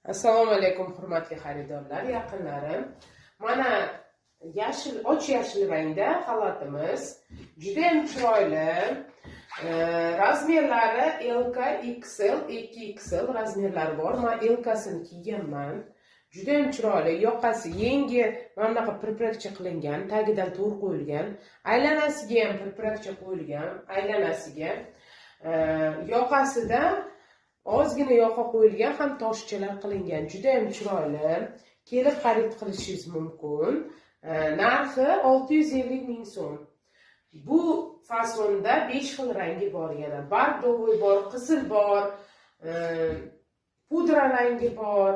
Assalomu alaykum hurmatli xaridorlar, yaqinlarim. Mana och yashil rangda xalatimiz. Juda ham chiroyli. Razmerlari LK, XL, 2XL razmerlari bor. Men LKsini kiyganman. Juda ham chiroyli. Yoqasi yengi, mana bunaqa priprakcha qilingan, tagidan to'r qo'yilgan. Aylanasiga ham priprakcha qo'yilgan, aylanasiga. Yoqasida ozgina yoqa qo'yilgan, ham toshchalar qilingan. Juda ham chiroyli. Kelib xarid qilishingiz mumkin. Narxi 650 ming so'm. Bu fasonda 5 xil rangi bor yana. Bordovoy bor, qizil bor, pudra rangi bor.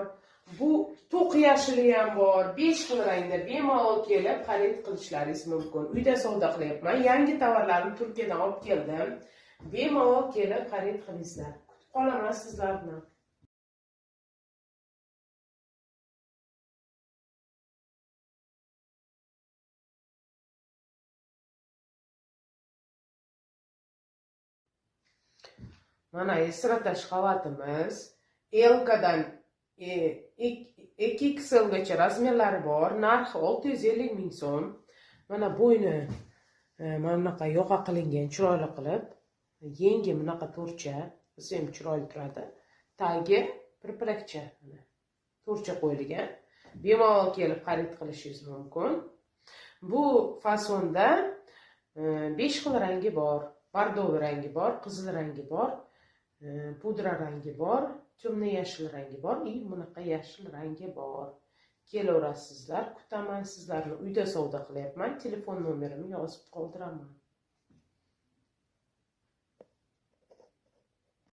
Bu to'q yashili ham bor. 5 xil rangda bemalol kelib xarid qilishlaringiz mumkin. Uyda savdo qilyapman. Yangi tovarlarni Turkiyadan olib keldim. Bemalol kelib xarid qilingizlar. Qolaman sizlar bilan. Mana esratash xalatimiz. LKdan 2XL gacha razmerlari bor. Narxi 650 ming so'm. Mana bo'yni mana bunaqa yoqa qilingan, chiroyli qilib. Yengi bunaqa to'rcha, o'zi ham chiroyli turadi. Tagi priprakcha, to'rcha qo'yilgan. Bemalol kelib xarid qilishingiz mumkin. Bu fasonda 5 xil rangi bor. Bordoviy rangi bor, qizil rangi bor, pudra rangi bor, temno yashil rangi bor, bunaqa yashil rangi bor. Kelaverasizlar, kutaman sizlarni. Uyda savdo qilyapman. Telefon nomerimni yozib qoldiraman.